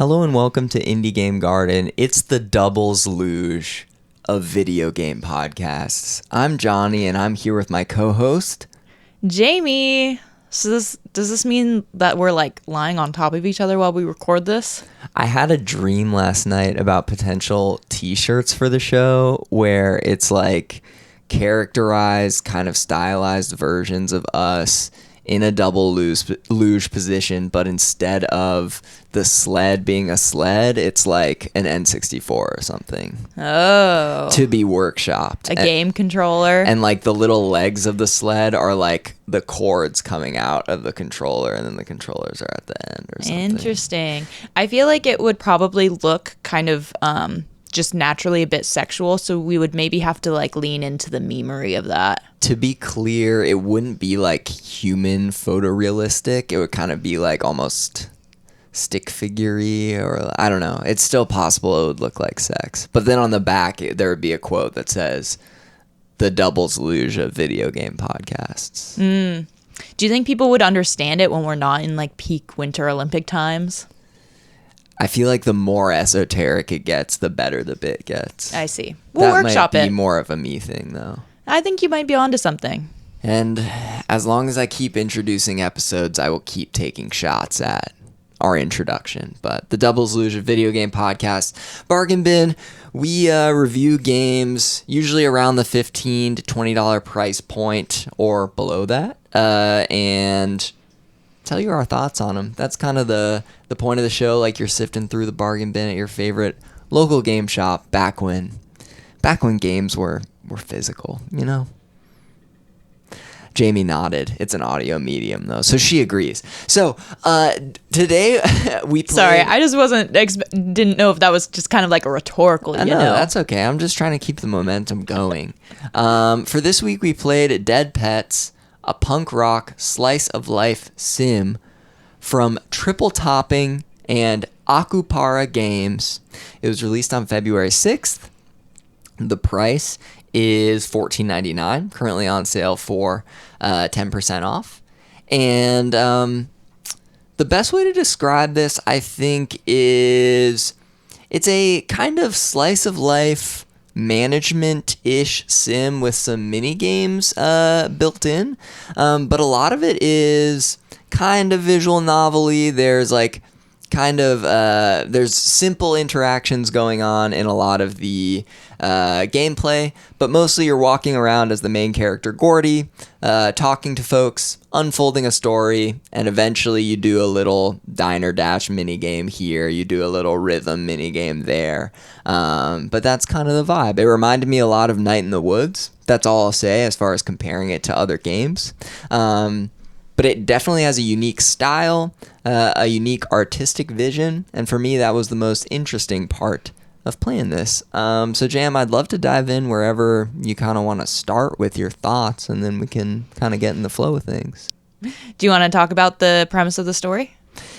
Hello and welcome to Indie Game Garden. It's the doubles luge of video game podcasts. I'm Johnny and I'm here with my co-host, Jamie. So does this mean that we're like lying on top of each other while we record this? I had a dream last night about potential t-shirts for the show where it's like characterized, kind of stylized versions of us in a double luge position, but instead of the sled being a sled, it's like an N64 or something. Oh. To be workshopped. Game controller. And like the little legs of the sled are like the cords coming out of the controller, and then the controllers are at the end or something. Interesting. I feel like it would probably look kind of just naturally a bit sexual, so we would maybe have to like lean into the memery of that. To be clear, it wouldn't be like human photorealistic. It would kind of be like almost stick figure-y, or I don't know. It's still possible it would look like sex. But then on the back, there would be a quote that says, "The doubles luge of video game podcasts." Do you think people would understand it when we're not in like peak Winter Olympic times? I feel like the more esoteric it gets, the better the bit gets. I see. We'll workshop it. That might be more of a me thing, though. I think you might be onto something. And as long as I keep introducing episodes, I will keep taking shots at our introduction. But the Doubles Luge of Video Game Podcast, Bargain Bin, we review games usually around the $15 to $20 price point or below that, and tell you our thoughts on them. That's kind of the point of the show, like you're sifting through the bargain bin at your favorite local game shop back when games were physical, you know? Jamie nodded. It's an audio medium, though, so she agrees. So today we played... Sorry, I just didn't know if that was just kind of like a rhetorical, you know. That's okay. I'm just trying to keep the momentum going. For this week, we played Dead Pets, a punk rock slice of life sim from Triple Topping and Akupara Games. It was released on February 6th. The price is $14.99, currently on sale for 10% off. And the best way to describe this, I think, is it's a kind of slice of life management-ish sim with some mini games built in, but a lot of it is kind of visual novel-y. There's like there's simple interactions going on in a lot of the gameplay, but mostly you're walking around as the main character Gordy, talking to folks, unfolding a story, and eventually you do a little diner dash minigame here, you do a little rhythm minigame there, but that's kind of the vibe. It reminded me a lot of Night in the Woods. That's all I'll say as far as comparing it to other games. But it definitely has a unique style, a unique artistic vision, and for me, that was the most interesting part of playing this. So, Jam, I'd love to dive in wherever you kind of want to start with your thoughts, and then we can kind of get in the flow of things. Do you want to talk about the premise of the story?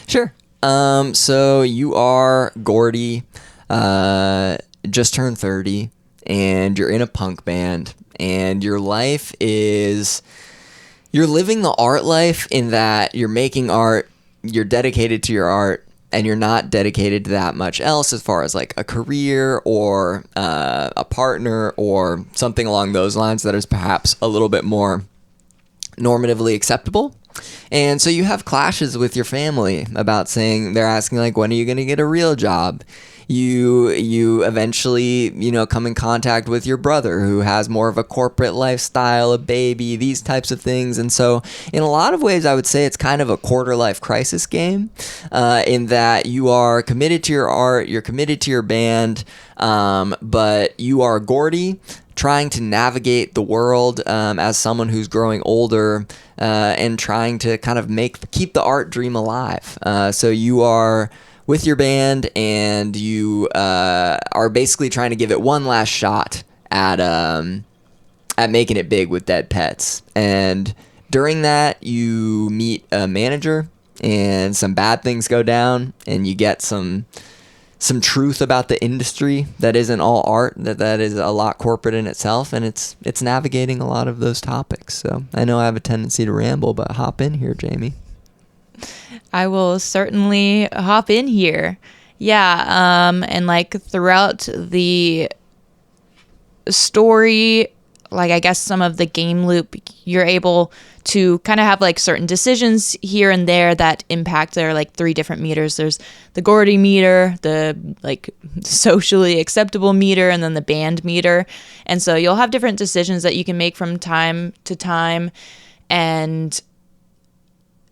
Sure. So you are Gordy, just turned 30, and you're in a punk band, and your life is... You're living the art life in that you're making art, you're dedicated to your art, and you're not dedicated to that much else as far as like a career or a partner or something along those lines that is perhaps a little bit more normatively acceptable. And so you have clashes with your family about saying, they're asking like, when are you going to get a real job? You eventually, come in contact with your brother who has more of a corporate lifestyle, a baby, these types of things. And so in a lot of ways, I would say it's kind of a quarter life crisis game in that you are committed to your art, you're committed to your band, but you are Gordy trying to navigate the world as someone who's growing older and trying to kind of keep the art dream alive. So you are with your band, and you are basically trying to give it one last shot at making it big with Dead Pets. And during that, you meet a manager, and some bad things go down, and you get some truth about the industry that isn't all art, that is a lot corporate in itself, and it's navigating a lot of those topics. So I know I have a tendency to ramble, but hop in here, Jamie. I will certainly hop in here. Yeah, and like throughout the story, like I guess some of the game loop, you're able to kind of have like certain decisions here and there that impact. There are like 3 different meters. There's the Gordy meter, the like socially acceptable meter, and then the band meter. And so you'll have different decisions that you can make from time to time, and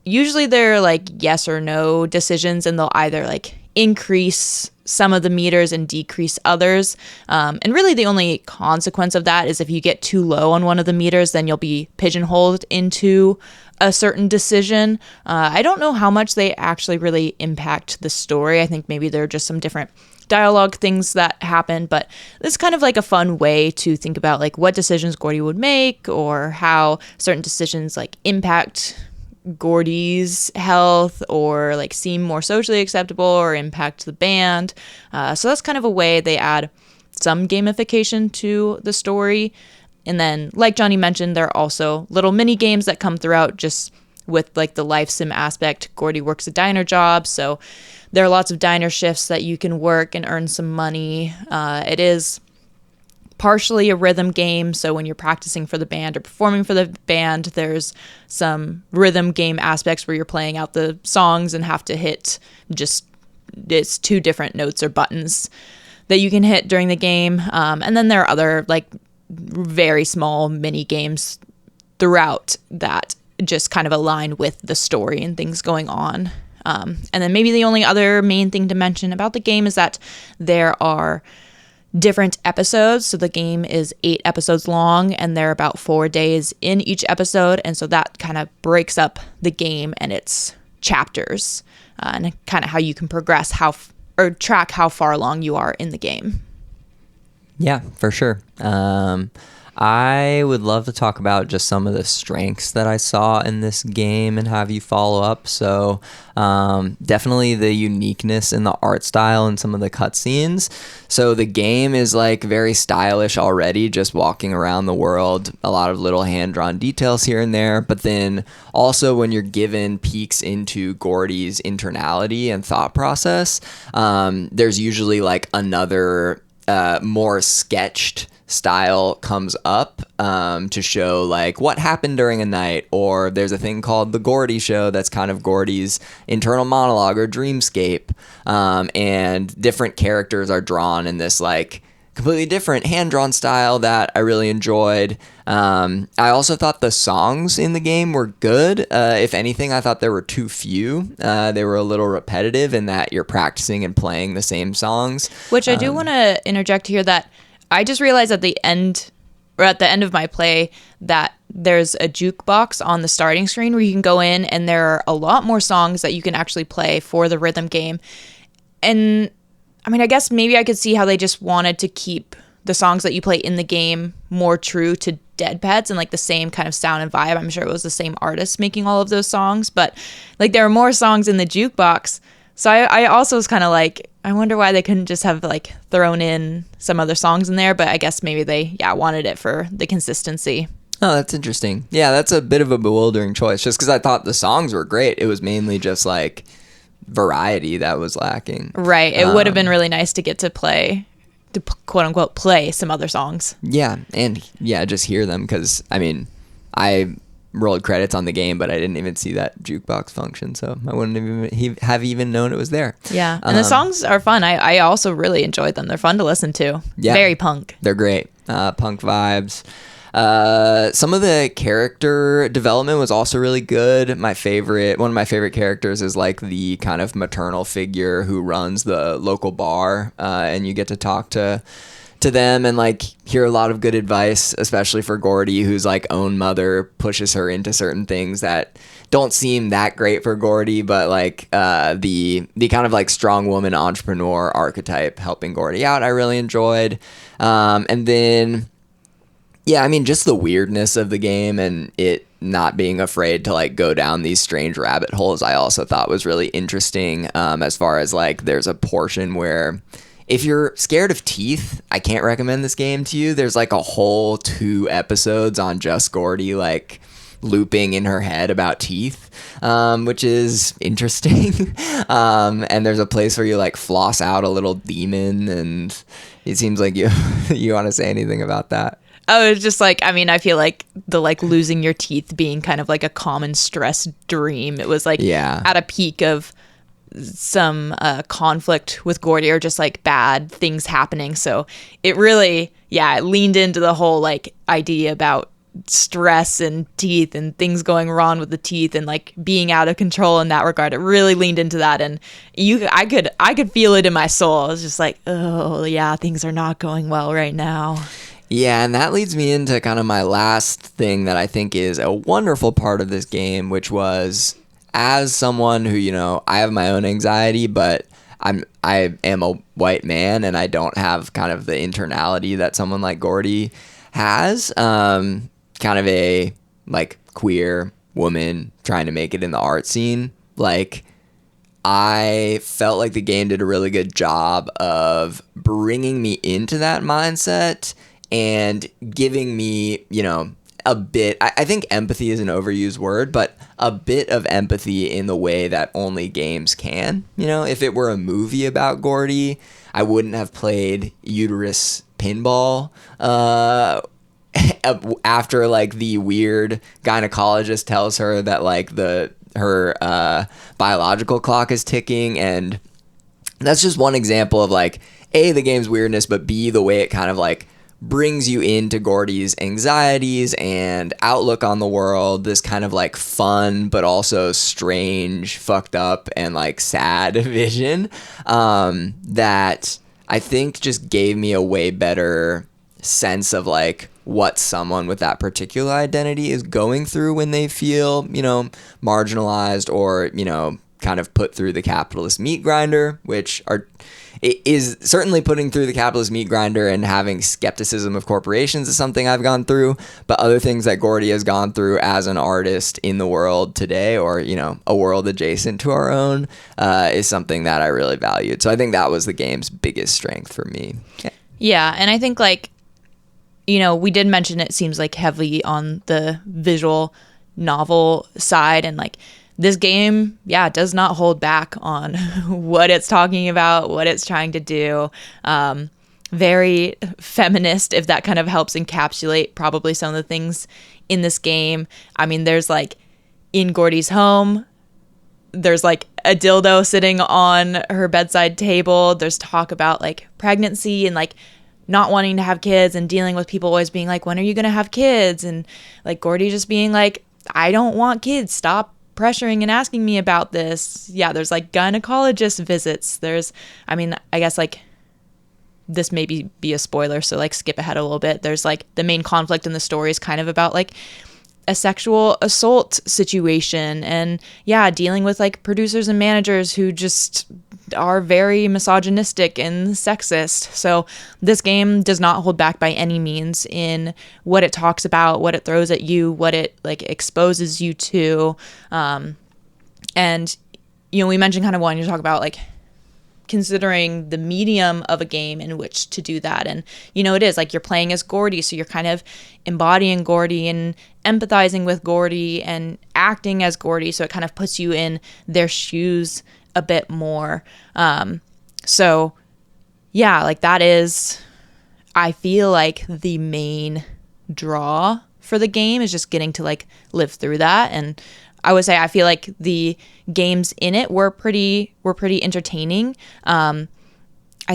usually they're like yes or no decisions, and they'll either like increase some of the meters and decrease others. And really the only consequence of that is if you get too low on one of the meters, then you'll be pigeonholed into a certain decision. I don't know how much they actually really impact the story. I think maybe there are just some different dialogue things that happen, but it's kind of like a fun way to think about like what decisions Gordy would make, or how certain decisions like impact Gordy's health, or like seem more socially acceptable, or impact the band. So that's kind of a way they add some gamification to the story. And then, like Johnny mentioned, there are also little mini games that come throughout, just with like the life sim aspect. Gordy works a diner job, so there are lots of diner shifts that you can work and earn some money. It is partially a rhythm game, so when you're practicing for the band or performing for the band, there's some rhythm game aspects where you're playing out the songs and have to hit just, it's 2 different notes or buttons that you can hit during the game. And then there are other like very small mini games throughout that just kind of align with the story and things going on. And then maybe the only other main thing to mention about the game is that there are different episodes. So the game is 8 episodes long, and they're about 4 days in each episode. And so that kind of breaks up the game and its chapters, and kind of how you can progress or track how far along you are in the game. Yeah, for sure. I would love to talk about just some of the strengths that I saw in this game and have you follow up. So definitely the uniqueness in the art style and some of the cutscenes. So the game is like very stylish already, just walking around the world, a lot of little hand-drawn details here and there. But then also when you're given peeks into Gordy's internality and thought process, there's usually like another more sketched style comes up to show like what happened during a night, or there's a thing called the Gordy show that's kind of Gordy's internal monologue or dreamscape, and different characters are drawn in this like completely different hand-drawn style that I really enjoyed. I also thought the songs in the game were good. If anything, I thought there were too few. They were a little repetitive in that you're practicing and playing the same songs. Which I do want to interject here that I just realized at the end of my play that there's a jukebox on the starting screen where you can go in, and there are a lot more songs that you can actually play for the rhythm game. And I mean, I guess maybe I could see how they just wanted to keep the songs that you play in the game more true to Dead Pets and like the same kind of sound and vibe. I'm sure it was the same artist making all of those songs, but like there are more songs in the jukebox. So I also was kind of like, I wonder why they couldn't just have like thrown in some other songs in there, but I guess maybe they wanted it for the consistency. Oh, that's interesting. Yeah, that's a bit of a bewildering choice, just because I thought the songs were great. It was mainly just like variety that was lacking. Right. It would have been really nice to get to play, to quote unquote play some other songs. Yeah, and yeah, just hear them, because I mean, I rolled credits on the game, but I didn't even see that jukebox function, so I wouldn't have even known it was there. Yeah, and the songs are fun. I also really enjoyed them. They're fun to listen to. Yeah, very punk. They're great. Punk vibes. Some of the character development was also really good. One of my favorite characters is like the kind of maternal figure who runs the local bar, and you get to talk to them and like hear a lot of good advice, especially for Gordy, whose like own mother pushes her into certain things that don't seem that great for Gordy, but like the kind of like strong woman entrepreneur archetype helping Gordy out, I really enjoyed. And then yeah, I mean, just the weirdness of the game and it not being afraid to like go down these strange rabbit holes, I also thought was really interesting. As far as like there's a portion where if you're scared of teeth, I can't recommend this game to you. There's like a whole 2 episodes on just Gordy like looping in her head about teeth, which is interesting. And there's a place where you like floss out a little demon, and it seems like you you want to say anything about that. Oh, it's just like, I mean, I feel like the like losing your teeth being kind of like a common stress dream. It was like at a peak of some conflict with Gordy, or just like bad things happening. So it really, it leaned into the whole like idea about stress and teeth and things going wrong with the teeth and like being out of control in that regard. It really leaned into that, and I could feel it in my soul. I was just like, oh yeah, things are not going well right now. Yeah, and that leads me into kind of my last thing that I think is a wonderful part of this game, which was, as someone who, you know, I have my own anxiety, but I am a white man and I don't have kind of the internality that someone like Gordy has. Kind of a like queer woman trying to make it in the art scene. Like, I felt like the game did a really good job of bringing me into that mindset and giving me, you know, a bit, I think empathy is an overused word, but a bit of empathy in the way that only games can. You know, if it were a movie about Gordy, I wouldn't have played uterus pinball after like the weird gynecologist tells her that like her biological clock is ticking. And that's just one example of like, A, the game's weirdness, but B, the way it kind of like brings you into Gordy's anxieties and outlook on the world, this kind of like fun but also strange, fucked up, and like sad vision that I think just gave me a way better sense of like what someone with that particular identity is going through when they feel, you know, marginalized or, you know, kind of put through the capitalist meat grinder, which it is certainly putting through the capitalist meat grinder, and having skepticism of corporations is something I've gone through. But other things that Gordy has gone through as an artist in the world today, or, you know, a world adjacent to our own, is something that I really valued. So I think that was the game's biggest strength for me. Yeah, and I think like, you know, we did mention it seems like heavily on the visual novel side, and like this game, does not hold back on what it's talking about, what it's trying to do. Very feminist, if that kind of helps encapsulate probably some of the things in this game. I mean, there's like, in Gordy's home, there's like a dildo sitting on her bedside table. There's talk about like pregnancy and like not wanting to have kids, and dealing with people always being like, when are you going to have kids? And like Gordy just being like, I don't want kids. Stop pressuring and asking me about this. Yeah, there's like gynecologist visits. There's, I mean, I guess like this may be a spoiler, so like skip ahead a little bit. There's like the main conflict in the story is kind of about like a sexual assault situation, and dealing with like producers and managers who just are very misogynistic and sexist. So this game does not hold back by any means in what it talks about, what it throws at you, what it like exposes you to. And, you know, we mentioned kind of wanting to talk about like considering the medium of a game in which to do that. And, you know, it is like you're playing as Gordy, so you're kind of embodying Gordy and empathizing with Gordy and acting as Gordy, so it kind of puts you in their shoes a bit more. So yeah, like that is, I feel like the main draw for the game is just getting to like live through that. And I would say I feel like the games in it were pretty entertaining. I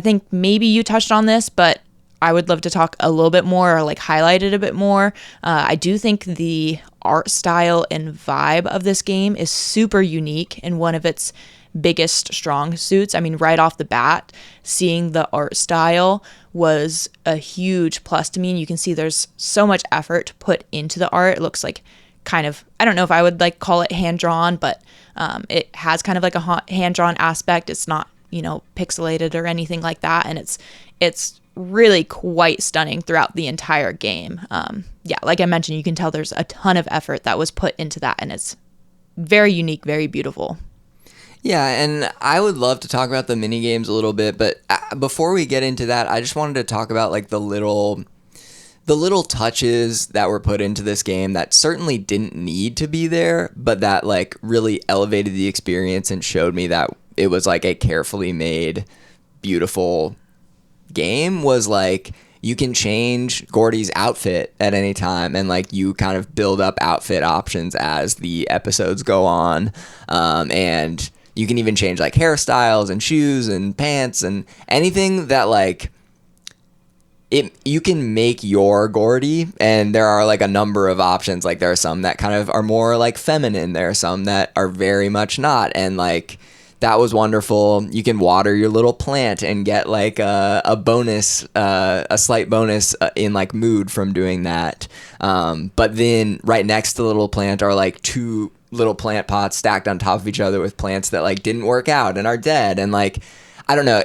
think maybe you touched on this, but I would love to talk a little bit more, or like highlight it a bit more. I do think the art style and vibe of this game is super unique and one of its biggest strong suits. I mean, right off the bat, seeing the art style was a huge plus to me. And you can see there's so much effort put into the art. It looks like kind of, I don't know if I would like call it hand-drawn, but it has kind of like a hand-drawn aspect. It's not, you know, pixelated or anything like that. And it's really quite stunning throughout the entire game. Like I mentioned, you can tell there's a ton of effort that was put into that, and it's very unique, very beautiful. Yeah, and I would love to talk about the minigames a little bit, but before we get into that, I just wanted to talk about like the little the little touches that were put into this game that certainly didn't need to be there, but that like really elevated the experience and showed me that it was like a carefully made, beautiful game, was like you can change Gordy's outfit at any time, and like you kind of build up outfit options as the episodes go on, and you can even change like hairstyles and shoes and pants and anything that like you can make your Gordy. And there are like a number of options. Like there are some that kind of are more like feminine, there are some that are very much not, and like that was wonderful. You can water your little plant and get like a bonus, a slight bonus in like mood from doing that. But then right next to the little plant are like 2 little plant pots stacked on top of each other with plants that like didn't work out and are dead. And like, I don't know,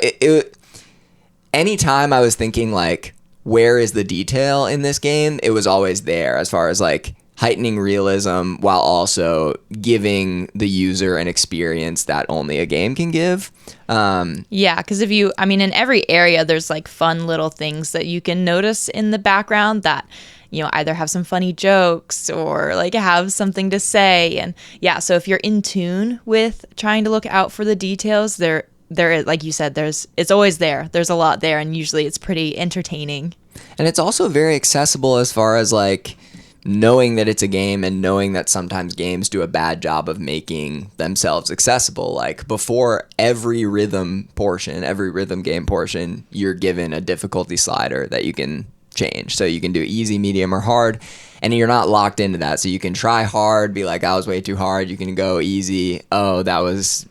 anytime I was thinking like, where is the detail in this game? It was always there, as far as like heightening realism while also giving the user an experience that only a game can give. Yeah, because in every area, there's like fun little things that you can notice in the background that, either have some funny jokes or like have something to say. And yeah, so if you're in tune with trying to look out for the details, there is, like you said, it's always there. There's a lot there, and usually it's pretty entertaining. And it's also very accessible as far as like knowing that it's a game and knowing that sometimes games do a bad job of making themselves accessible. Like before every rhythm game portion, you're given a difficulty slider that you can change. So you can do easy, medium, or hard, and you're not locked into that. So you can try hard, be like, I was way too hard. You can go easy. Oh, that was,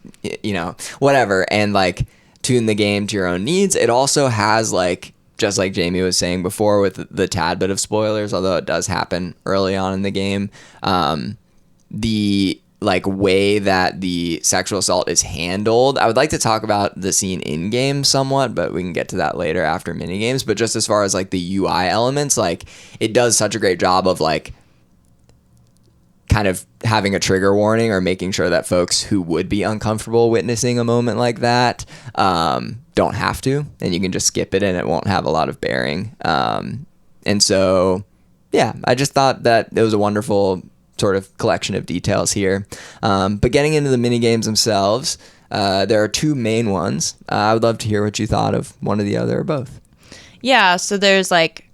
whatever. And like tune the game to your own needs. It also has like, just like Jamie was saying before with the tad bit of spoilers, although it does happen early on in the game, the like way that the sexual assault is handled. I would like to talk about the scene in game somewhat, but we can get to that later after minigames. But just as far as like the UI elements, like it does such a great job of like kind of having a trigger warning or making sure that folks who would be uncomfortable witnessing a moment like that don't have to, and you can just skip it and it won't have a lot of bearing. And so, yeah, I just thought that it was a wonderful sort of collection of details here. But getting into the mini games themselves, there are 2 main ones. I would love to hear what you thought of one or the other or both. Yeah, so there's like,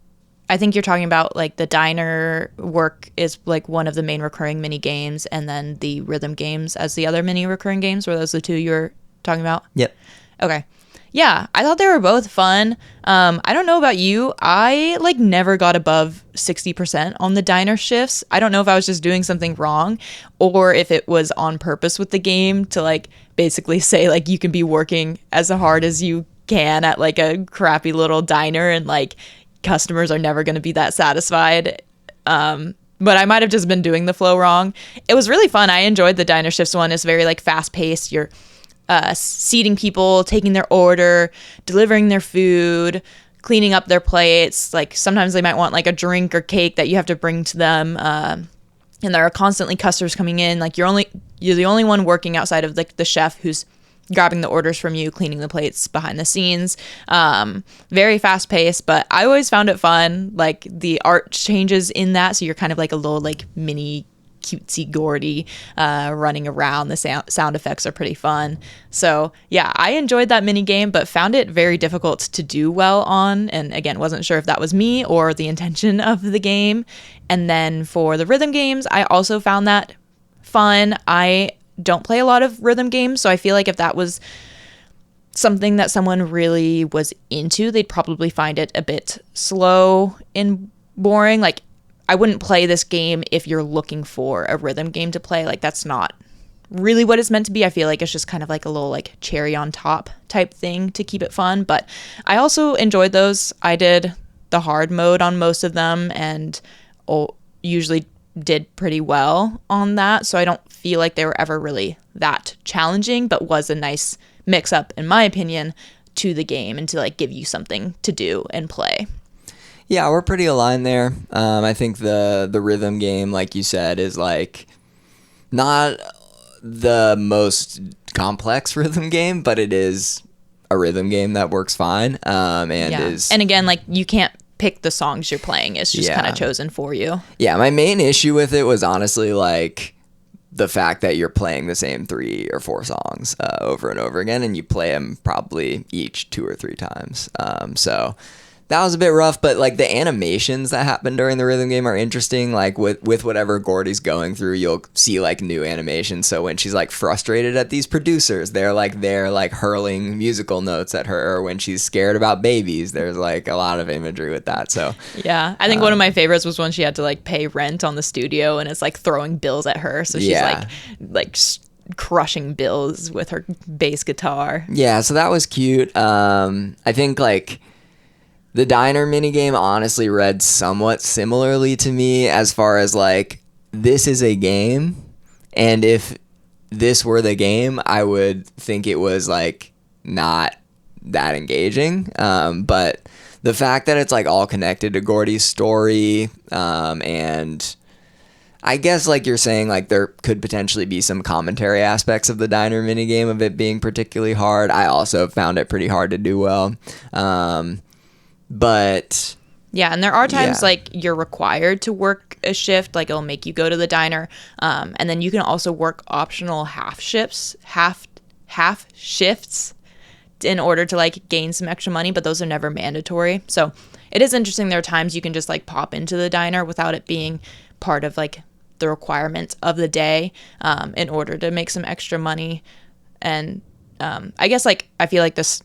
I think you're talking about like the diner work is like one of the main recurring mini games, and then the rhythm games as the other mini recurring games. Were those the 2 you were talking about? Yep. Okay. Yeah, I thought they were both fun. I don't know about you. I like never got above 60% on the diner shifts. I don't know if I was just doing something wrong or if it was on purpose with the game to like basically say like you can be working as hard as you can at like a crappy little diner and like customers are never going to be that satisfied. But I might have just been doing the flow wrong. It was really fun. I enjoyed the diner shifts one. It's very like fast paced. You're seating people, taking their order, delivering their food, cleaning up their plates. Like sometimes they might want like a drink or cake that you have to bring to them. And there are constantly customers coming in. Like you're the only one working outside of like the chef who's grabbing the orders from you, cleaning the plates behind the scenes. Very fast paced, but I always found it fun. Like the art changes in that. So you're kind of like a little like mini cutesy Gordy running around. The sound effects are pretty fun. So yeah, I enjoyed that mini game, but found it very difficult to do well on. And again, wasn't sure if that was me or the intention of the game. And then for the rhythm games, I also found that fun. I don't play a lot of rhythm games, so I feel like if that was something that someone really was into, they'd probably find it a bit slow and boring. Like I wouldn't play this game if you're looking for a rhythm game to play. Like that's not really what it's meant to be. I feel like it's just kind of like a little like cherry on top type thing to keep it fun. But I also enjoyed those. I did the hard mode on most of them and usually did pretty well on that. So I don't feel like they were ever really that challenging, but was a nice mix up, in my opinion, to the game and to like give you something to do and play. Yeah, we're pretty aligned there. I think the rhythm game, like you said, is like not the most complex rhythm game, but it is a rhythm game that works fine. And again, like you can't pick the songs you're playing. It's just kind of chosen for you. Yeah, my main issue with it was honestly like the fact that you're playing the same 3 or 4 songs over and over again, and you play them probably each 2 or 3 times. So that was a bit rough, but like the animations that happen during the rhythm game are interesting. Like with whatever Gordy's going through, you'll see like new animations. So when she's like frustrated at these producers, they're like hurling musical notes at her. Or when she's scared about babies, there's like a lot of imagery with that. So yeah, I think one of my favorites was when she had to like pay rent on the studio, and it's like throwing bills at her. So she's like crushing bills with her bass guitar. Yeah, so that was cute. I think like the diner minigame honestly read somewhat similarly to me as far as like, this is a game, and if this were the game, I would think it was like not that engaging. But the fact that it's like all connected to Gordy's story, and I guess like you're saying, like there could potentially be some commentary aspects of the diner minigame of it being particularly hard. I also found it pretty hard to do well. But yeah, and there are times like you're required to work a shift, like it'll make you go to the diner, and then you can also work optional half shifts in order to like gain some extra money, but those are never mandatory. So it is interesting. There are times you can just like pop into the diner without it being part of like the requirements of the day, in order to make some extra money. And I guess like I feel like this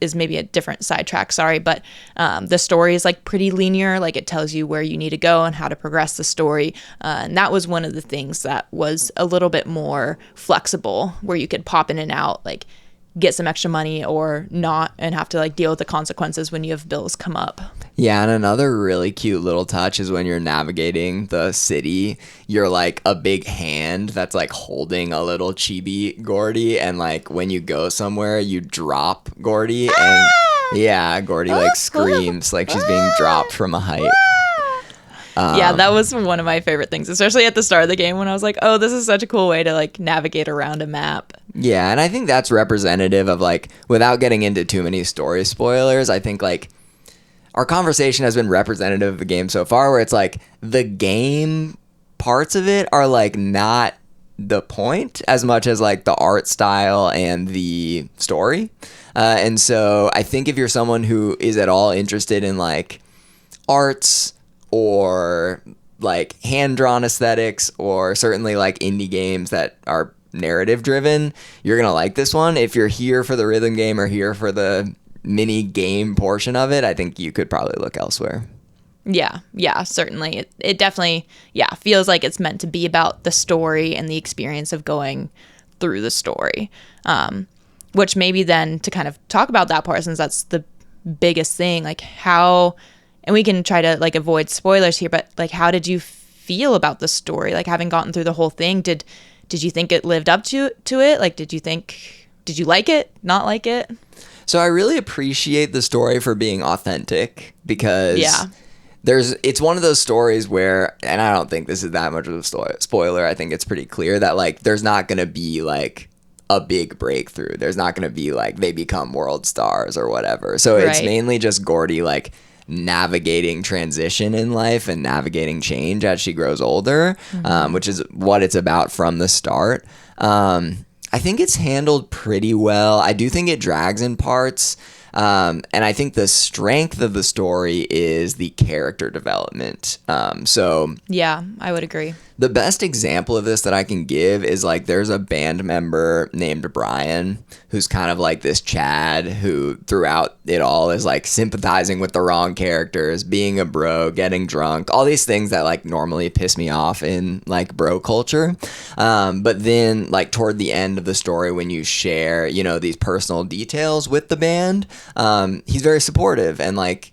is maybe a different sidetrack, sorry, but the story is like pretty linear. Like it tells you where you need to go and how to progress the story, and that was one of the things that was a little bit more flexible, where you could pop in and out, like get some extra money or not, and have to like deal with the consequences when you have bills come up. Yeah, and another really cute little touch is when you're navigating the city, you're like a big hand that's like holding a little chibi Gordy, and like when you go somewhere, you drop Gordy, and yeah, Gordy like screams like she's being dropped from a height. Yeah, that was one of my favorite things, especially at the start of the game when I was like, oh, this is such a cool way to like navigate around a map. Yeah, and I think that's representative of like, without getting into too many story spoilers, I think like our conversation has been representative of the game so far, where it's like the game parts of it are like not the point as much as like the art style and the story. And so I think if you're someone who is at all interested in like arts or like hand-drawn aesthetics, or certainly like indie games that are narrative driven, you're gonna like this one. If you're here for the rhythm game or here for the mini game portion of it, I think you could probably look elsewhere. Yeah, certainly. It definitely, feels like it's meant to be about the story and the experience of going through the story. Which maybe then to kind of talk about that part, since that's the biggest thing, like how, and we can try to like avoid spoilers here, but like how did you feel about the story? Like having gotten through the whole thing, did you think it lived up to it? Like did you like it, not like it? So I really appreciate the story for being authentic, because it's one of those stories where, and I don't think this is that much of a spoiler, I think it's pretty clear that like there's not going to be like a big breakthrough. There's not going to be like they become world stars or whatever. So it's mainly just Gordy like navigating transition in life and navigating change as she grows older, which is what it's about from the start. I think it's handled pretty well. I do think it drags in parts. And I think the strength of the story is the character development. Yeah, I would agree. The best example of this that I can give is like there's a band member named Brian who's kind of like this Chad who throughout it all is like sympathizing with the wrong characters, being a bro, getting drunk, all these things that like normally piss me off in like bro culture. But then like toward the end of the story, when you share, you know, these personal details with the band, he's very supportive and like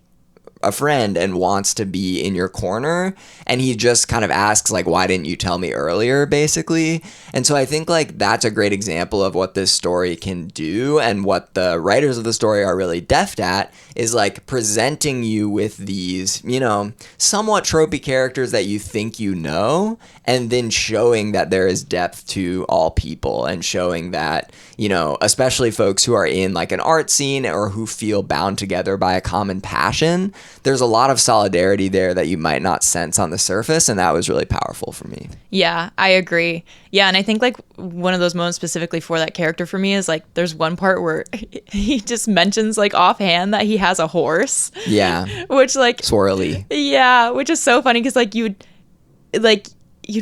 a friend and wants to be in your corner, and he just kind of asks like, why didn't you tell me earlier, basically. And so I think like that's a great example of what this story can do, and what the writers of the story are really deft at is like presenting you with these, you know, somewhat tropey characters that you think you know, and then showing that there is depth to all people, and showing that, especially folks who are in like an art scene or who feel bound together by a common passion, there's a lot of solidarity there that you might not sense on the surface. And that was really powerful for me. Yeah, I agree. Yeah, and I think like one of those moments specifically for that character for me is like there's one part where he just mentions like offhand that he has a horse. Yeah. Which like swirly. Yeah, which is so funny because like you'd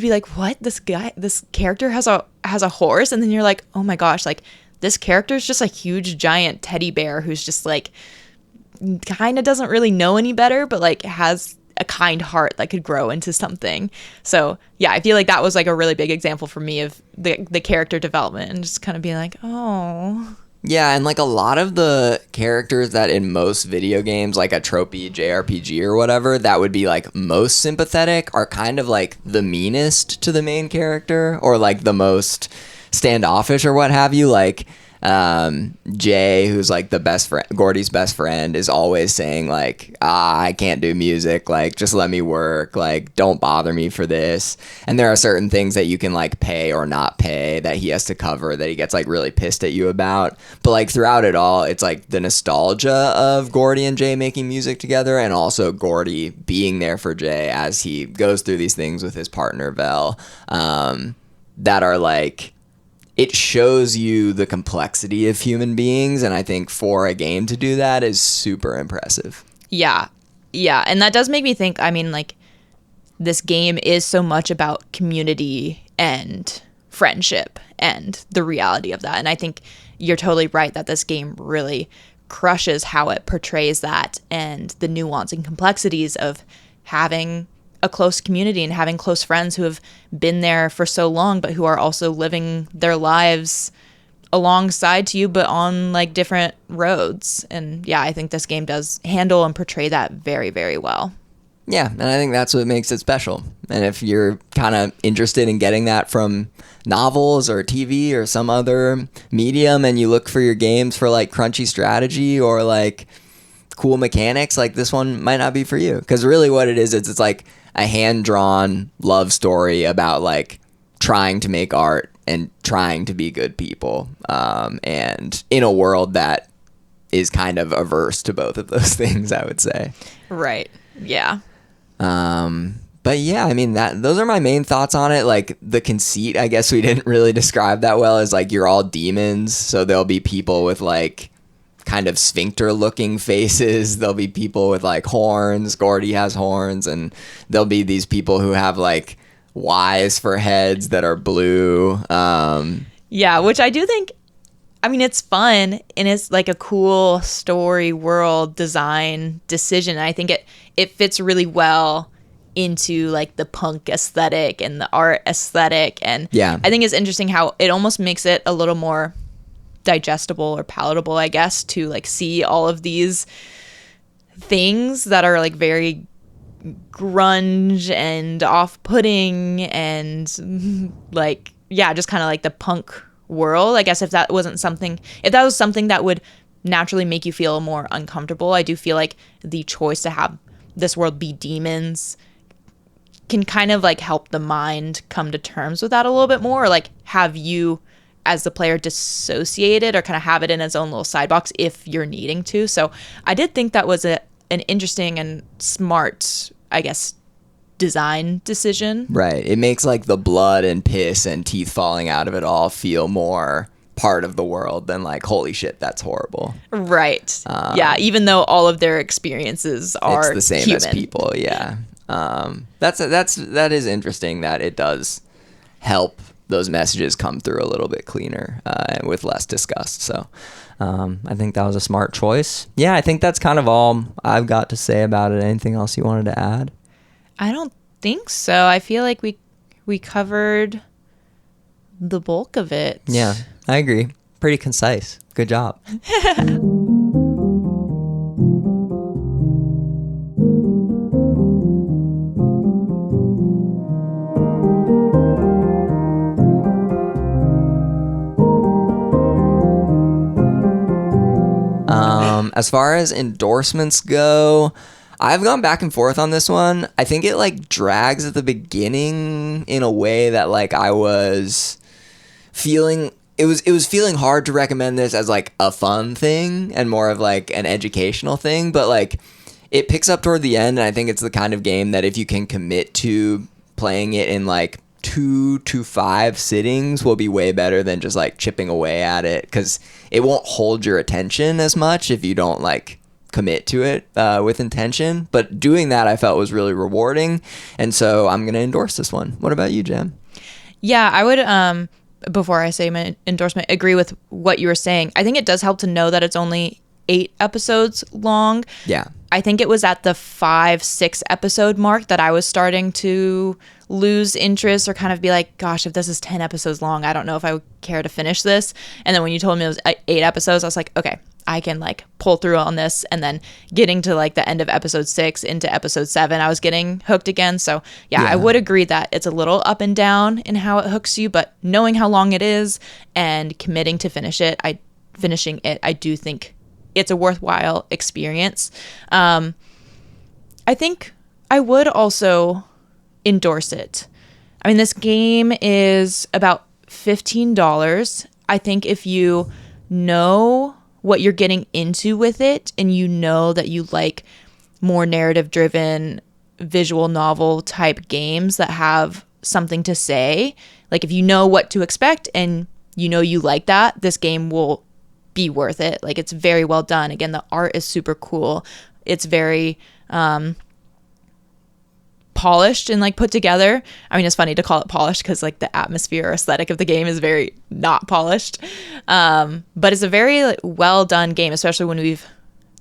be like, what? This character has a horse, and then you're like, oh my gosh, like this character is just a huge giant teddy bear who's just like kind of doesn't really know any better, but like has a kind heart that could grow into something. So yeah, I feel like that was like a really big example for me of the character development and just kind of being like, oh. Yeah, and like a lot of the characters that in most video games, like a tropey JRPG or whatever, that would be like most sympathetic are kind of like the meanest to the main character or like the most standoffish or what have you. Like Jay, who's like the best friend, Gordy's best friend, is always saying like, I can't do music, like just let me work, like don't bother me for this. And there are certain things that you can like pay or not pay that he has to cover that he gets like really pissed at you about. But like throughout it all, it's like the nostalgia of Gordy and Jay making music together, and also Gordy being there for Jay as he goes through these things with his partner Vel, that are like, it shows you the complexity of human beings, and I think for a game to do that is super impressive. Yeah. Yeah, and that does make me think, I mean, like, this game is so much about community and friendship and the reality of that. And I think you're totally right that this game really crushes how it portrays that and the nuance and complexities of having a close community and having close friends who have been there for so long, but who are also living their lives alongside to you, but on like different roads. And yeah, I think this game does handle and portray that very, very well. Yeah, and I think that's what makes it special. And if you're kind of interested in getting that from novels or TV or some other medium, and you look for your games for like crunchy strategy or like cool mechanics, like this one might not be for you. Because really what it is, it's like a hand-drawn love story about like trying to make art and trying to be good people, and in a world that is kind of averse to both of those things, I would say. Right. Yeah. But yeah, I mean, those are my main thoughts on it. Like the conceit, I guess we didn't really describe that well, is like you're all demons, so there'll be people with like kind of sphincter looking faces. There'll be people with like horns. Gordy has horns, and there'll be these people who have like Ys for heads that are blue. Yeah, which I do think, I mean, it's fun and it's like a cool story world design decision. I think it fits really well into like the punk aesthetic and the art aesthetic. And yeah, I think it's interesting how it almost makes it a little more digestible or palatable, I guess, to like see all of these things that are like very grunge and off-putting and like, yeah, just kind of like the punk world. I guess if that was something that would naturally make you feel more uncomfortable, I do feel like the choice to have this world be demons can kind of like help the mind come to terms with that a little bit more, or like have you as the player dissociate it or kind of have it in its own little side box if you're needing to. So I did think that was an interesting and smart, I guess, design decision. Right. It makes like the blood and piss and teeth falling out of it all feel more part of the world than like, holy shit, that's horrible. Right. Yeah. Even though all of their experiences are it's the same human. as people. Yeah. That is interesting that it does help those messages come through a little bit cleaner and with less disgust. So I think that was a smart choice. Yeah, I think that's kind of all I've got to say about it. Anything else you wanted to add? I don't think so. I feel like we covered the bulk of it. Yeah, I agree. Pretty concise. Good job. As far as endorsements go, I've gone back and forth on this one. I think it like drags at the beginning in a way that like I was feeling it was feeling hard to recommend this as like a fun thing and more of like an educational thing, but like it picks up toward the end, and I think it's the kind of game that if you can commit to playing it in like 2 to 5 sittings will be way better than just like chipping away at it, because it won't hold your attention as much if you don't like commit to it with intention. But doing that I felt was really rewarding, and so I'm going to endorse this one. What about you, Jem? Yeah, I would, before I say my endorsement, agree with what you were saying. I think it does help to know that it's only 8 episodes long. Yeah. I think it was at the 5-6 episode mark that I was starting to lose interest or kind of be like, gosh, if this is 10 episodes long, I don't know if I would care to finish this. And then when you told me it was 8 episodes, I was like, okay, I can like pull through on this. And then getting to like the end of episode 6 into episode 7, I was getting hooked again. So yeah, I would agree that it's a little up and down in how it hooks you, but knowing how long it is and committing to finishing it, I do think it's a worthwhile experience. I think I would also endorse it. I mean, this game is about $15. I think if you know what you're getting into with it and you know that you like more narrative driven visual novel type games that have something to say, like if you know what to expect and you know you like that, this game will be worth it. Like, it's very well done. Again, the art is super cool. It's very polished and like put together. I mean, it's funny to call it polished because like the atmosphere or aesthetic of the game is very not polished, but it's a very like, well done game, especially when we've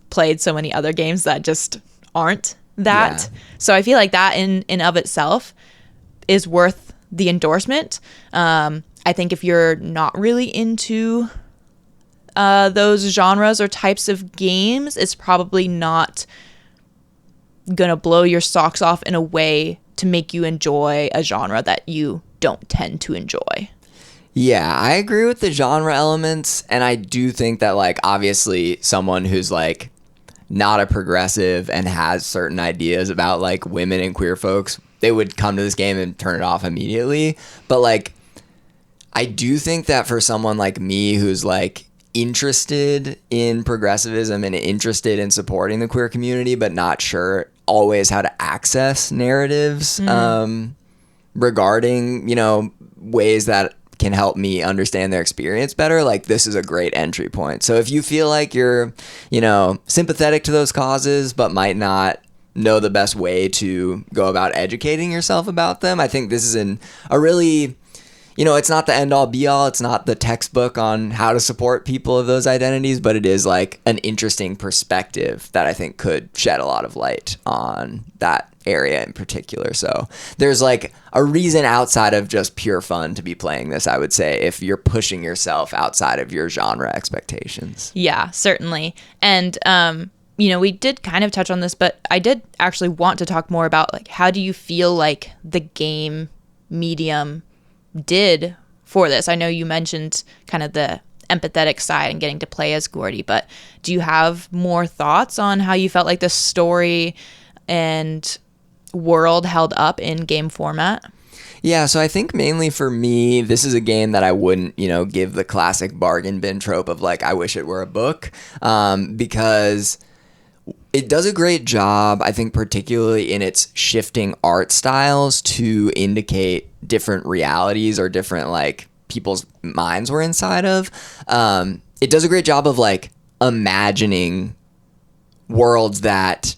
played so many other games that just aren't that. Yeah. So I feel like that in of itself is worth the endorsement. I think if you're not really into those genres or types of games, it's probably not gonna blow your socks off in a way to make you enjoy a genre that you don't tend to enjoy. Yeah, I agree with the genre elements, and I do think that like obviously someone who's like not a progressive and has certain ideas about like women and queer folks, they would come to this game and turn it off immediately. But like I do think that for someone like me who's like interested in progressivism and interested in supporting the queer community, but not sure always how to access narratives regarding, you know, ways that can help me understand their experience better, like this is a great entry point. So if you feel like you're, you know, sympathetic to those causes, but might not know the best way to go about educating yourself about them, I think this is a really, you know, it's not the end all be all. It's not the textbook on how to support people of those identities, but it is like an interesting perspective that I think could shed a lot of light on that area in particular. So there's like a reason outside of just pure fun to be playing this, I would say, if you're pushing yourself outside of your genre expectations. Yeah, certainly. And, you know, we did kind of touch on this, but I did actually want to talk more about like, how do you feel like the game medium did for this? I know you mentioned kind of the empathetic side and getting to play as Gordy, but do you have more thoughts on how you felt like the story and world held up in game format? Yeah, so I think mainly for me, this is a game that I wouldn't, you know, give the classic bargain bin trope of like, I wish it were a book, because it does a great job, I think, particularly in its shifting art styles to indicate different realities or different like people's minds we're inside of. It does a great job of like imagining worlds that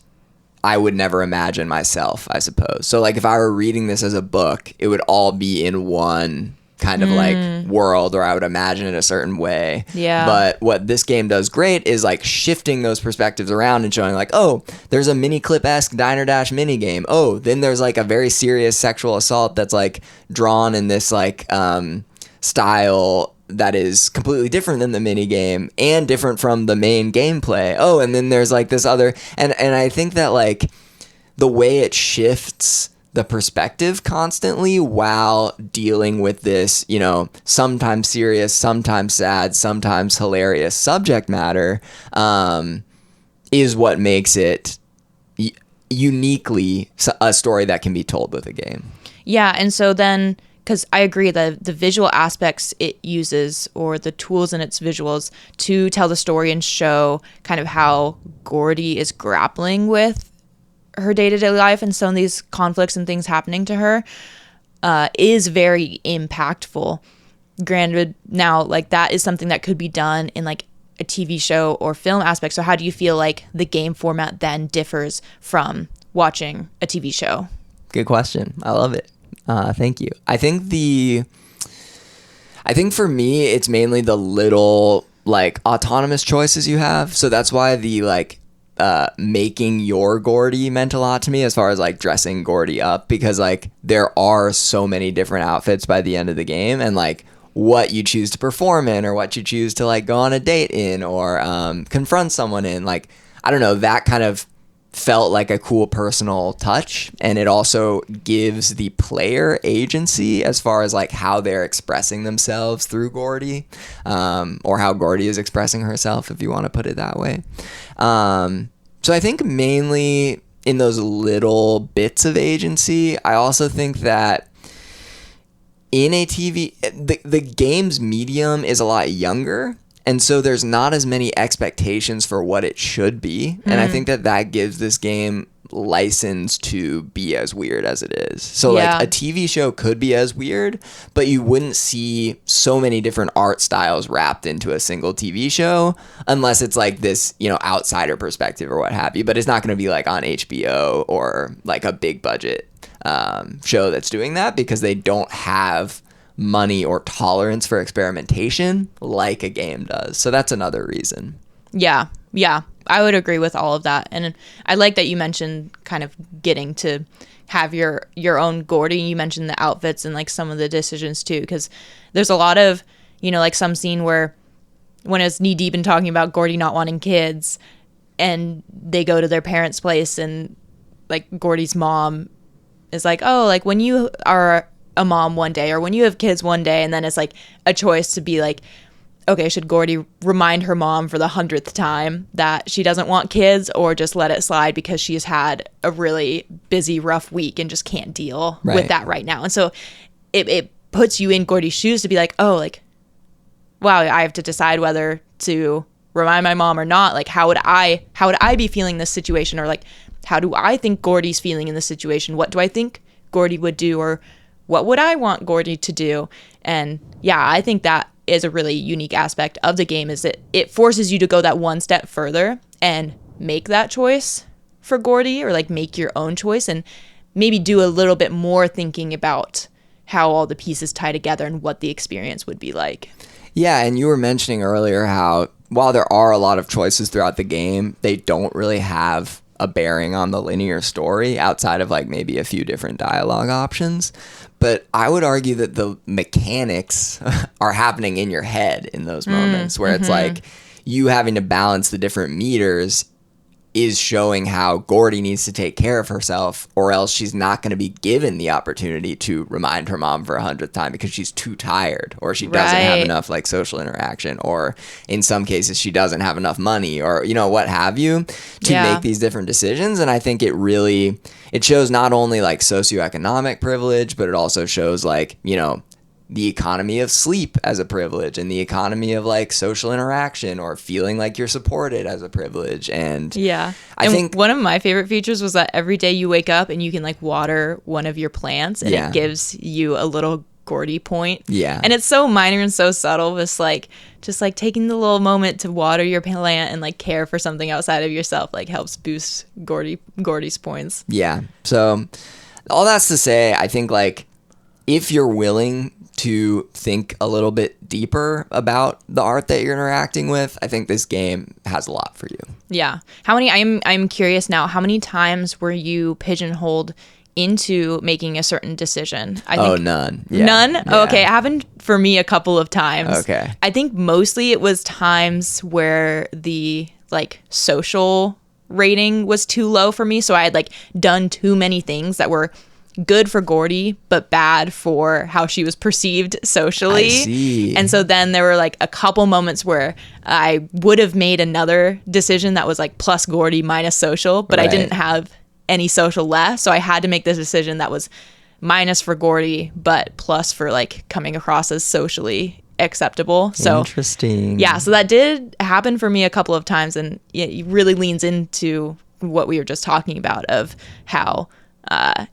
I would never imagine myself, I suppose. So like if I were reading this as a book, it would all be in one kind of like world, or I would imagine it a certain way. Yeah. But what this game does great is like shifting those perspectives around and showing like, oh, there's a mini clip-esque Diner Dash mini game. Oh, then there's like a very serious sexual assault that's like drawn in this like style that is completely different than the mini game and different from the main gameplay. Oh, and then there's like this other, and I think that like the way it shifts the perspective constantly while dealing with this, you know, sometimes serious, sometimes sad, sometimes hilarious subject matter, is what makes it uniquely a story that can be told with a game. Yeah, and so then because I agree that the visual aspects it uses or the tools in its visuals to tell the story and show kind of how Gordy is grappling with her day-to-day life and some of these conflicts and things happening to her is very impactful. Granted, now, like, that is something that could be done in, like, a TV show or film aspect. So how do you feel like the game format then differs from watching a TV show? Good question. I love it. Thank you. I think for me, it's mainly the little, like, autonomous choices you have. So that's why the, like, making your Gordy meant a lot to me as far as, like, dressing Gordy up, because, like, there are so many different outfits by the end of the game, and, like, what you choose to perform in or what you choose to, like, go on a date in or confront someone in, like, I don't know, that kind of felt like a cool personal touch. And it also gives the player agency as far as, like, how they're expressing themselves through Gordy, or how Gordy is expressing herself, if you want to put it that way. So I think mainly in those little bits of agency. I also think that in a TV, the game's medium is a lot younger, and so there's not as many expectations for what it should be. And I think that gives this game license to be as weird as it is. So like a TV show could be as weird, but you wouldn't see so many different art styles wrapped into a single TV show unless it's like this, you know, outsider perspective or what have you. But it's not going to be like on HBO or like a big budget show that's doing that, because they don't have money or tolerance for experimentation like a game does. So that's another reason. Yeah, I would agree with all of that. And I like that you mentioned kind of getting to have your own Gordy. You mentioned the outfits and like some of the decisions too, because there's a lot of, you know, like some scene where when it's knee deep in talking about Gordy not wanting kids and they go to their parents' place and like Gordy's mom is like, oh, like when you are a mom one day or when you have kids one day, and then it's like a choice to be like, okay, should Gordy remind her mom for the 100th time that she doesn't want kids, or just let it slide because she's had a really busy, rough week and just can't deal with that right now. And so it puts you in Gordy's shoes to be like, oh, like, wow, I have to decide whether to remind my mom or not. Like, how would I be feeling this situation? Or like, how do I think Gordy's feeling in this situation? What do I think Gordy would do? Or what would I want Gordy to do? And yeah, I think that is a really unique aspect of the game, is that it forces you to go that one step further and make that choice for Gordy, or like make your own choice and maybe do a little bit more thinking about how all the pieces tie together and what the experience would be like. Yeah, and you were mentioning earlier how while there are a lot of choices throughout the game, they don't really have a bearing on the linear story outside of like maybe a few different dialogue options. But I would argue that the mechanics are happening in your head in those moments where it's like you having to balance the different meters is showing how Gordy needs to take care of herself, or else she's not going to be given the opportunity to remind her mom for 100th time because she's too tired, or she doesn't have enough like social interaction, or in some cases she doesn't have enough money, or you know, what have you, to make these different decisions. And I think it shows not only like socioeconomic privilege, but it also shows like, you know, the economy of sleep as a privilege, and the economy of like social interaction or feeling like you're supported as a privilege. And I think one of my favorite features was that every day you wake up and you can like water one of your plants, and it gives you a little Gordy point. Yeah. And it's so minor and so subtle. It's like just like taking the little moment to water your plant and like care for something outside of yourself like helps boost Gordy's points. Yeah. So all that's to say, I think like if you're willing to think a little bit deeper about the art that you're interacting with, I think this game has a lot for you. Yeah. How many, I'm curious now, how many times were you pigeonholed into making a certain decision? I think none. Yeah. None? Yeah. Oh, okay. It happened for me a couple of times. Okay. I think mostly it was times where the like social rating was too low for me. So I had like done too many things that were good for Gordy, but bad for how she was perceived socially. I see. And so then there were like a couple moments where I would have made another decision that was like plus Gordy minus social, but I didn't have any social left. So I had to make this decision that was minus for Gordy, but plus for like coming across as socially acceptable. So interesting. Yeah, so that did happen for me a couple of times, and it really leans into what we were just talking about of how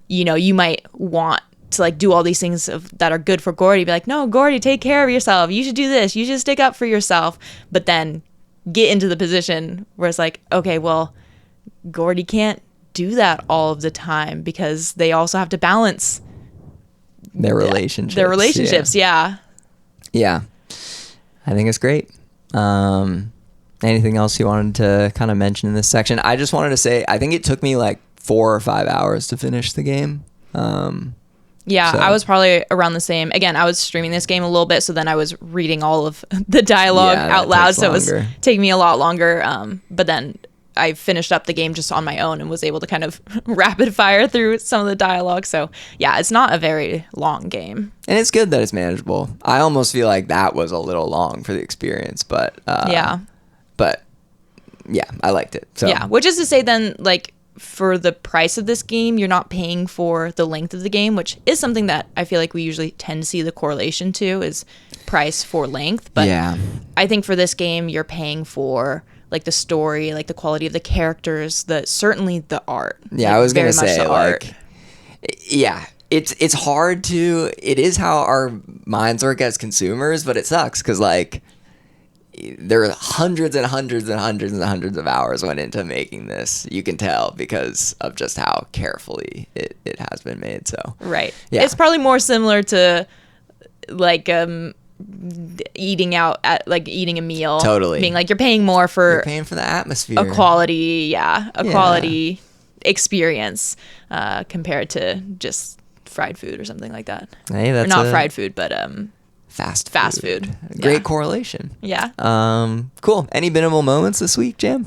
you might want to like do all these things that are good for Gordy, be like, no, Gordy, take care of yourself, you should do this, you should stick up for yourself, but then get into the position where it's like, okay, well, Gordy can't do that all of the time because they also have to balance their relationships. Yeah. I think it's great. Anything else you wanted to kind of mention in this section? I just wanted to say, I think it took me like 4 or 5 hours to finish the game. I was probably around the same. Again, I was streaming this game a little bit, so then I was reading all of the dialogue out loud, so it was taking me a lot longer. But then I finished up the game just on my own and was able to kind of rapid fire through some of the dialogue. So yeah, it's not a very long game. And it's good that it's manageable. I almost feel like that was a little long for the experience, but But yeah, I liked it. So yeah, which is to say then, like, for the price of this game, you're not paying for the length of the game, which is something that I feel like we usually tend to see the correlation to is price for length. But yeah, I think for this game, you're paying for like the story, like the quality of the characters, certainly the art. Yeah, like, I was gonna say like, art. Yeah. It's hard to. It is how our minds work as consumers, but it sucks because like there are hundreds and hundreds and hundreds and hundreds of hours went into making this. You can tell because of just how carefully it has been made. So right, yeah, it's probably more similar to like eating out at like eating a meal. Totally, being like you're paying more for the atmosphere, a quality quality experience compared to just fried food or something like that. Hey, that's or not fried food, but fast food. Great correlation. Yeah. Cool. Any minimal moments this week, Jam?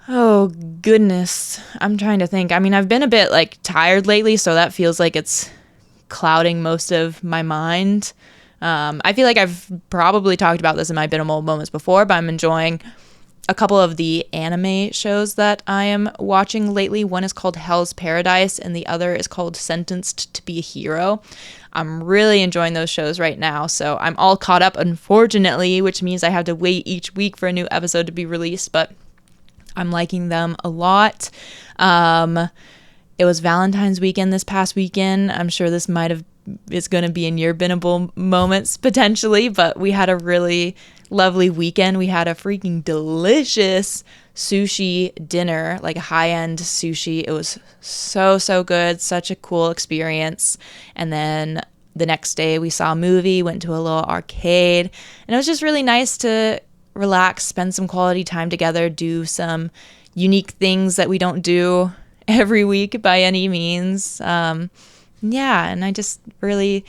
Oh goodness, I'm trying to think. I mean, I've been a bit like tired lately, so that feels like it's clouding most of my mind. I feel like I've probably talked about this in my minimal moments before, but I'm enjoying a couple of the anime shows that I am watching lately. One is called Hell's Paradise and the other is called Sentenced to be a Hero. I'm really enjoying those shows right now, so I'm all caught up, unfortunately, which means I have to wait each week for a new episode to be released, but I'm liking them a lot. It was Valentine's weekend this past weekend. I'm sure this is going to be in your binnable moments potentially, but we had a really lovely weekend. We had a freaking delicious sushi dinner, like a high-end sushi. It was so good, such a cool experience. And then the next day we saw a movie, went to a little arcade, and it was just really nice to relax, spend some quality time together, do some unique things that we don't do every week by any means. And I just really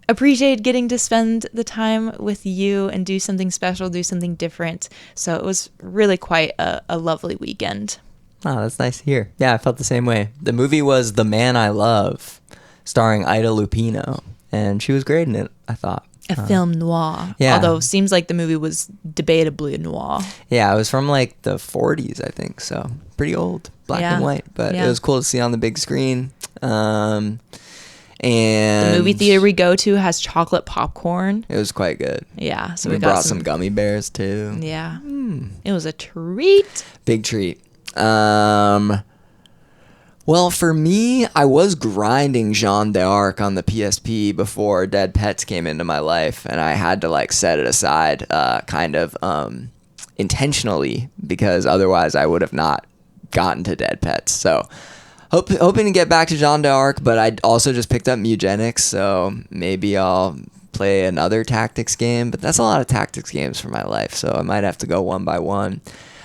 appreciate getting to spend the time with you and do something special, do something different. So it was really quite a lovely weekend. Oh, that's nice to hear. Yeah, I felt the same way. The movie was The Man I Love, starring Ida Lupino, and she was great in it, I thought. A film noir. Yeah. Although it seems like the movie was debatably noir. Yeah, it was from like the 40s, I think, so pretty old, black and white, but it was cool to see on the big screen. And the movie theater we go to has chocolate popcorn. It was quite good. Yeah, so we brought some gummy bears too. Yeah, It was a treat. Big treat. Well, for me, I was grinding Jeanne d'Arc on the PSP before Dead Pets came into my life, and I had to like set it aside kind of intentionally because otherwise I would have not gotten to Dead Pets. So hoping to get back to Jeanne d'Arc, but I also just picked up Mugenics, so maybe I'll play another tactics game, but that's a lot of tactics games for my life, so I might have to go one by one.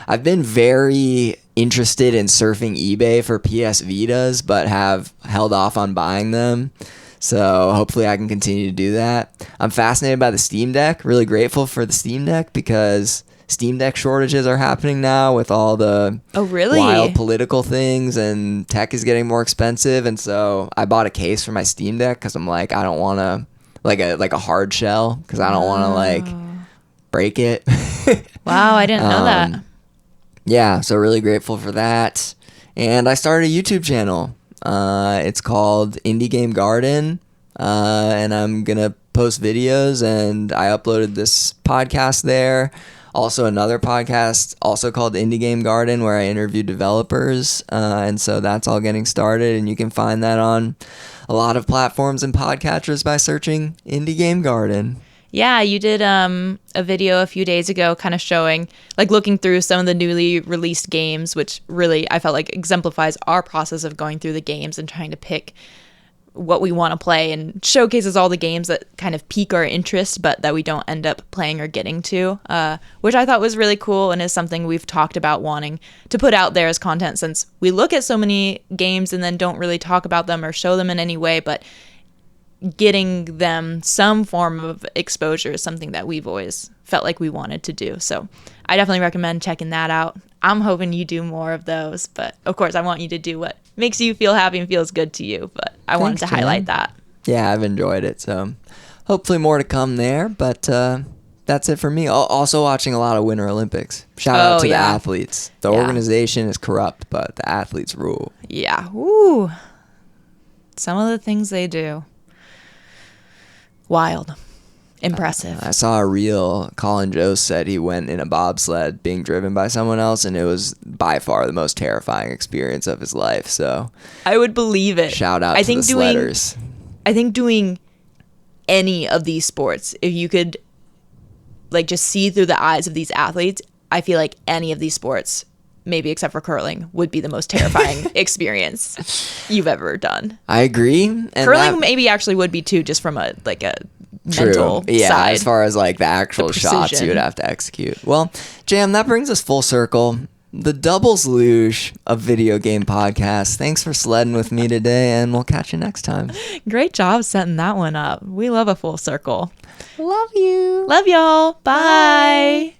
I've been very interested in surfing eBay for PS Vitas, but have held off on buying them. So hopefully I can continue to do that. I'm fascinated by the Steam Deck. Really grateful for the Steam Deck because Steam Deck shortages are happening now with all the wild political things, and tech is getting more expensive. And so I bought a case for my Steam Deck because I'm like, I don't want to like a hard shell because I don't want to like break it. Wow, I didn't know that. Yeah, so really grateful for that. And I started a YouTube channel. It's called Indie Game Garden, and I'm gonna post videos, and I uploaded this podcast there. Also another podcast also called Indie Game Garden where I interview developers, and so that's all getting started, and you can find that on a lot of platforms and podcatchers by searching Indie Game Garden. Yeah, you did a video a few days ago kind of showing, like looking through some of the newly released games, which really I felt like exemplifies our process of going through the games and trying to pick what we want to play, and showcases all the games that kind of pique our interest but that we don't end up playing or getting to, which I thought was really cool and is something we've talked about wanting to put out there as content, since we look at so many games and then don't really talk about them or show them in any way, but getting them some form of exposure is something that we've always felt like we wanted to do. So I definitely recommend checking that out. I'm hoping you do more of those, but of course I want you to do what makes you feel happy and feels good to you, but I wanted to highlight that. Yeah, I've enjoyed it, so hopefully more to come there, but that's it for me. Also watching a lot of Winter Olympics. Shout out to the athletes. The organization is corrupt, but the athletes rule. Yeah. Woo. Some of the things they do. Wild. Impressive. I saw a reel. Colin Jost said he went in a bobsled being driven by someone else, and it was by far the most terrifying experience of his life. So I would believe it. Shout out to the sledders. I think doing any of these sports, if you could like just see through the eyes of these athletes, I feel like any of these sports, maybe except for curling, would be the most terrifying experience you've ever done. I agree. And curling maybe actually would be too, just from a mental side. As far as like the actual shots you would have to execute. Well, Jam, that brings us full circle. The doubles luge of video game podcast. Thanks for sledding with me today, and we'll catch you next time. Great job setting that one up. We love a full circle. Love you. Love y'all. Bye.